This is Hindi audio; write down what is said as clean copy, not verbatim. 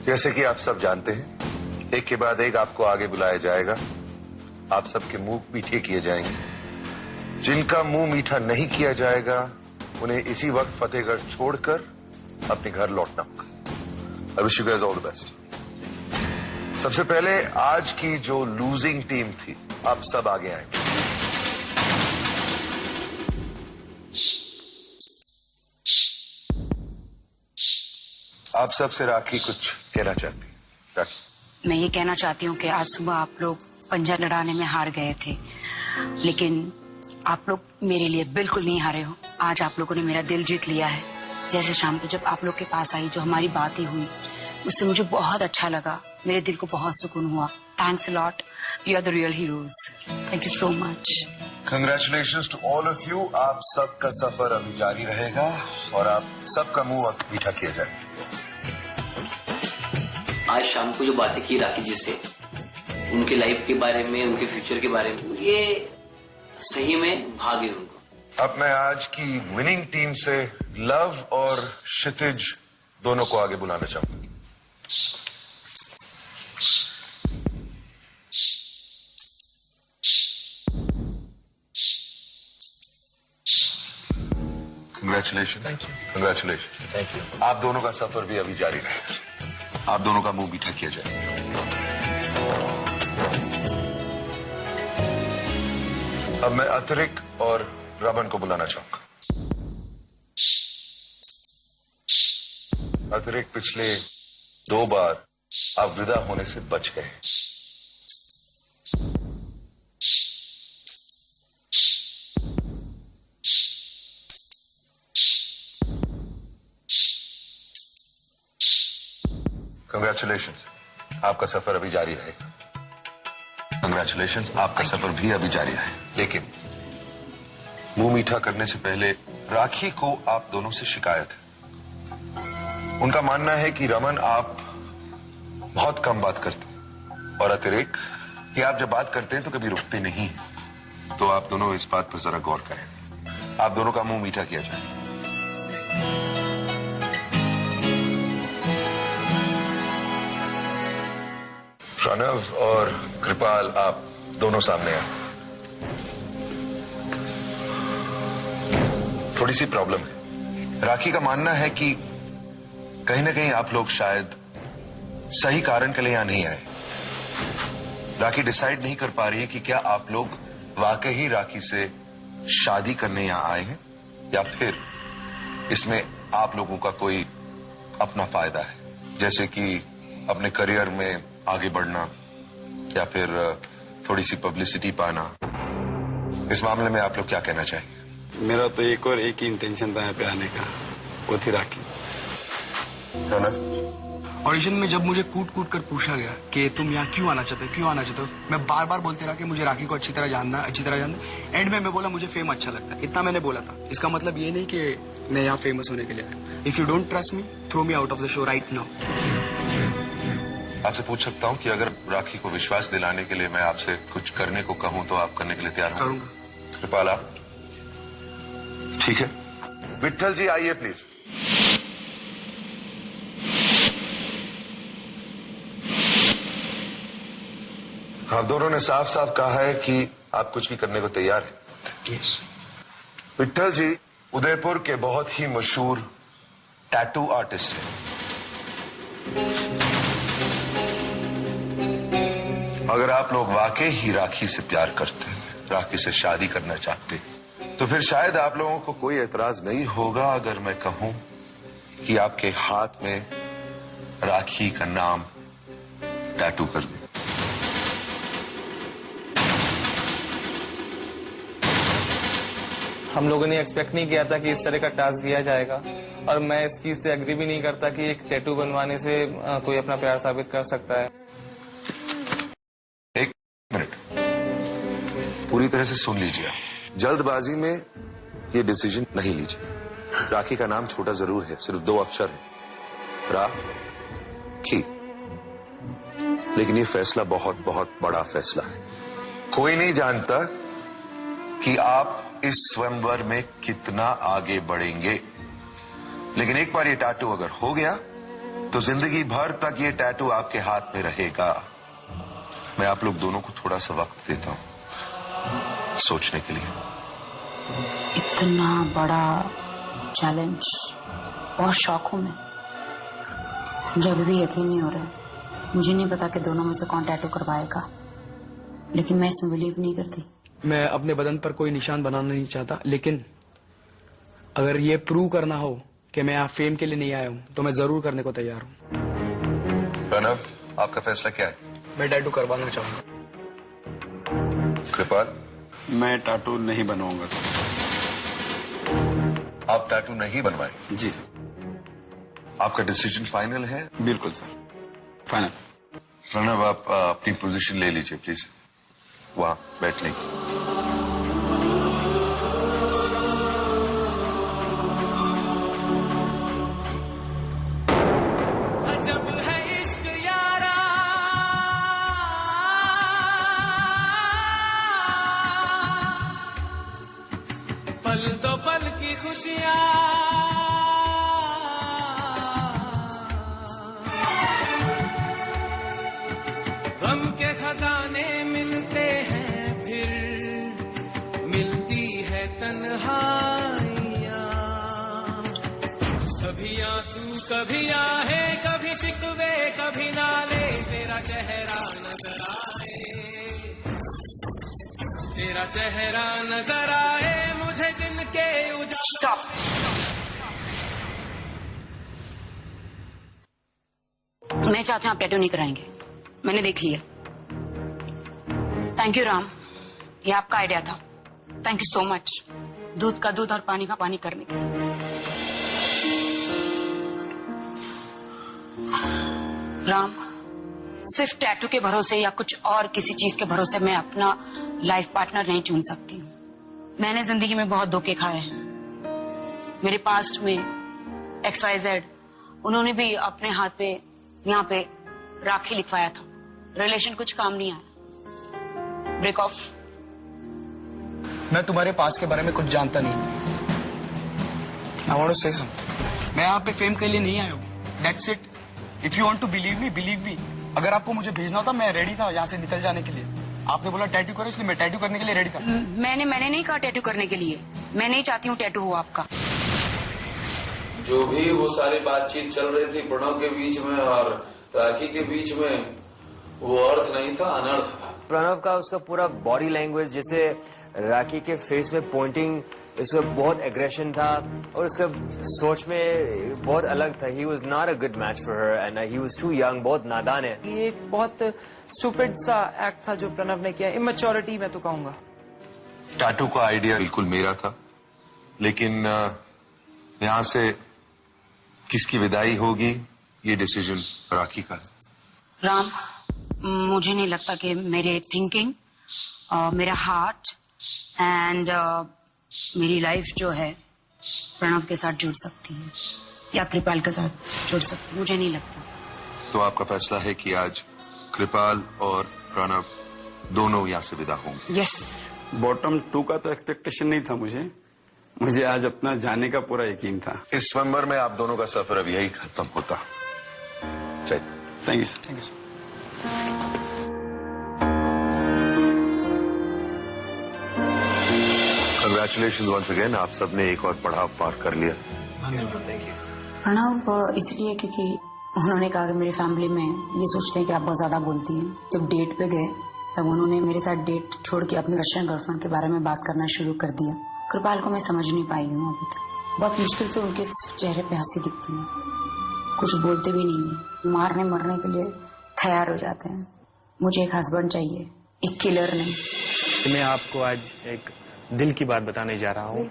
जैसे कि आप सब जानते हैं, एक के बाद एक आपको आगे बुलाया जाएगा। आप सबके मुंह मीठे किए जाएंगे। जिनका मुंह मीठा नहीं किया जाएगा उन्हें इसी वक्त फतेहगढ़ छोड़कर अपने घर लौटना होगा। I wish you guys all the best. सबसे पहले आज की जो लूजिंग टीम थी, आप सब आगे आए। आप सबसे राखी कुछ कहना चाहती है? राखी, मैं ये कहना चाहती हूँ कि आज सुबह आप लोग पंजा लड़ाने में हार गए थे, लेकिन आप लोग मेरे लिए बिल्कुल नहीं हारे हो। आज आप लोगों ने मेरा दिल जीत लिया है। जैसे शाम को जब आप लोग के पास आई, जो हमारी बातें हुई, उससे मुझे बहुत अच्छा लगा। मेरे दिल को बहुत सुकून हुआ। Thanks a lot. You are the real heroes. Thank you so much. Congratulations to all of you. आप सबका सफर अभी जारी रहेगा और आप सबका मुंह अब मीठा किया जाएगा। आज शाम को जो बातें की राखी जी से, उनके लाइफ के बारे में, उनके फ्यूचर के बारे में, ये सही में भाग्य उनको। अब मैं आज की विनिंग टीम से लव और क्षितिज दोनों को आगे बुलाना चाहूंगा। Congratulation. Thank you. Congratulation. Thank you. आप दोनों का सफर भी अभी जारी रहेगा। आप दोनों का मुंह मीठा किया जाए। अब मैं अतरिक और रमन को बुलाना चाहूंगा। अतरिक, पिछले 2 बार आप विदा होने से बच गए। कंग्रेचुलेशंस, आपका सफर अभी जारी रहेगा। कंग्रेचुलेशंस, आपका सफर भी अभी जारी है। लेकिन मुंह मीठा करने से पहले राखी को आप दोनों से शिकायत है। उनका मानना है कि रमन आप बहुत कम बात करते हैं और अतिरिक्त कि आप जब बात करते हैं तो कभी रुकते नहीं हैं। तो आप दोनों इस बात पर जरा गौर करें। आप दोनों का मुंह मीठा किया जाए। प्रणव और कृपाल, आप दोनों सामने आए। थोड़ी सी प्रॉब्लम है। राखी का मानना है कि कहीं ना कहीं आप लोग शायद सही कारण के लिए यहां नहीं आए। राखी डिसाइड नहीं कर पा रही है कि क्या आप लोग वाकई ही राखी से शादी करने यहां आए हैं या फिर इसमें आप लोगों का कोई अपना फायदा है, जैसे कि अपने करियर में आगे बढ़ना या फिर थोड़ी सी पब्लिसिटी पाना। इस मामले में आप लोग क्या कहना चाहेंगे? मेरा तो एक और एक ही इंटेंशन था यहाँ पे आने का, वो थी राखी। ऑडिशन में जब मुझे कूट कूट कर पूछा गया कि तुम यहाँ क्यों आना चाहते हो, मैं बार बार बोलते रहा कि मुझे राखी को अच्छी तरह जानना है। एंड में मैं बोला मुझे फेम अच्छा लगता है। इतना मैंने बोला था। इसका मतलब ये नहीं कि मैं यहाँ फेमस होने के लिए आया। If you don't trust me, throw me out of the show right now. आपसे पूछ सकता हूं कि अगर राखी को विश्वास दिलाने के लिए मैं आपसे कुछ करने को कहूं तो आप करने के लिए तैयार हैं? कृपाल, आप? ठीक है। विट्ठल जी, आइए प्लीज। आप दोनों ने साफ साफ कहा है कि आप कुछ भी करने को तैयार हैं। yes. विट्ठल जी उदयपुर के बहुत ही मशहूर टैटू आर्टिस्ट हैं। अगर आप लोग वाकई ही राखी से प्यार करते हैं, राखी से शादी करना चाहते हैं, तो फिर शायद आप लोगों को कोई एतराज नहीं होगा अगर मैं कहूं कि आपके हाथ में राखी का नाम टैटू कर दें। हम लोगों ने एक्सपेक्ट नहीं किया था कि इस तरह का टास्क लिया जाएगा, और मैं इस चीज से एग्री भी नहीं करता कि एक टैटू बनवाने से कोई अपना प्यार साबित कर सकता है। एक मिनट, पूरी तरह से सुन लीजिए। जल्दबाजी में ये डिसीजन नहीं लीजिए। राखी का नाम छोटा जरूर है, सिर्फ 2 अक्षर है, राखी, लेकिन ये फैसला बहुत बहुत बड़ा फैसला है। कोई नहीं जानता कि आप इस स्वयंवर में कितना आगे बढ़ेंगे, लेकिन एक बार ये टैटू अगर हो गया तो जिंदगी भर तक ये टैटू आपके हाथ में रहेगा। मैं आप लोग दोनों को थोड़ा सा वक्त देता हूं सोचने के लिए। इतना बड़ा चैलेंज, बहुत शौक हूं मैं। मुझे अभी भी यकीन नहीं हो रहा है। मुझे नहीं पता कि दोनों में से कौन टैटू करवाएगा, लेकिन मैं इसमें बिलीव नहीं करती। मैं अपने बदन पर कोई निशान बनाना नहीं चाहता, लेकिन अगर ये प्रूव करना हो कि मैं यहाँ फेम के लिए नहीं आया हूँ तो मैं जरूर करने को तैयार हूँ। प्रणव, आपका फैसला क्या है? मैं टैटू करवाना चाहूंगा। कृपाल, मैं टैटू नहीं बनवाऊंगा सर। आप टैटू नहीं बनवाए? जी सर। आपका डिसीजन फाइनल है? बिल्कुल सर, फाइनल। प्रणव, आप अपनी पोजीशन ले लीजिए प्लीज, वहां बैठने की। जब है इश्क यारा पल दो पल की खुशियां गम के खजाने मिलते हैं, फिर मिलती है तन्हाइयां। कभी आंसू कभी आहे, कभी शिकवे कभी नाले, तेरा चेहरा नजर आए, तेरा चेहरा नजर आए मुझे दिन के उजाले। मैं चाहती हूँ आप टैटू नहीं कराएंगे, मैंने देख लिया। थैंक यू राम, ये आपका आइडिया था। थैंक यू सो मच, दूध का दूध और पानी का पानी करने के लिए। राम, सिर्फ टैटू के भरोसे या कुछ और किसी चीज के भरोसे मैं अपना लाइफ पार्टनर नहीं चुन सकती हूँ। मैंने जिंदगी में बहुत धोखे खाए हैं। मेरे पास्ट में XYZ, उन्होंने भी अपने हाथ पे यहाँ पे राखी लिखवाया था। रिलेशन कुछ काम नहीं आया, ब्रेक ऑफ। मैं तुम्हारे पास के बारे में कुछ जानता नहीं। आई वांट टू से सम। मैं यहाँ पे फेम के लिए नहीं आया हूँ। That's it. If you want to believe me, believe me. अगर आपको मुझे भेजना था, मैं रेडी था यहाँ से निकल जाने के लिए। आपने बोला टैटू करो, इसलिए मैं टैटू करने के लिए रेडी था। मैंने नहीं कहा टैटू करने के लिए। मैं नहीं चाहती हूँ टैटू हो आपका। जो भी वो सारी बातचीत चल रही थी प्रणव के बीच में और राखी के बीच में, वो अर्थ नहीं था, अनर्थ था। प्रणव का उसका पूरा बॉडी लैंग्वेज, जैसे राखी के फेस में पॉइंटिंग, इसका बहुत एग्रेशन था और उसका सोच में बहुत अलग था। He was not a good match for her and he was too young, बहुत नादान है। ये एक बहुत स्टूपिड सा एक्ट था जो प्रणव ने किया, इमेच्योरिटी मैं तो कहूंगा। टैटू का आइडिया बिल्कुल मेरा था, लेकिन यहाँ से किसकी विदाई होगी ये डिसीजन राखी का है। राम, मुझे नहीं लगता कि मेरे थिंकिंग, मेरा हार्ट एंड मेरी लाइफ जो है प्रणव के साथ जुड़ सकती है या कृपाल के साथ जुड़ सकती है। मुझे नहीं लगता। तो आपका फैसला है कि आज कृपाल और प्रणव दोनों यहाँ से विदा होंगे? यस। बॉटम 2 का तो एक्सपेक्टेशन नहीं था मुझे आज अपना जाने का पूरा यकीन था। इस स्वयंवर में आप दोनों का सफर अब यही खत्म होता। चलिए, thank you sir. Thank you sir. Congratulation once again, आप सबने एक और पड़ाव पार कर लिया। प्रणव इसलिए क्योंकि उन्होंने कहा कि मेरी फैमिली में ये सोचते हैं कि आप बहुत ज्यादा बोलती हैं। जब डेट पे गए तब उन्होंने मेरे साथ डेट छोड़ के अपनी रशियन गर्लफ्रेंड के बारे में बात करना शुरू कर दिया। कृपाल को मैं समझ नहीं पाई हूँ अभी तक। बहुत मुश्किल से उनके चेहरे पे हंसी दिखती है, कुछ बोलते भी नहीं है, मारने मरने के लिए तैयार हो जाते हैं। मुझे एक हस्बैंड चाहिए, एक किलर नहीं। मैं आपको आज एक दिल की बात बताने जा रहा हूँ।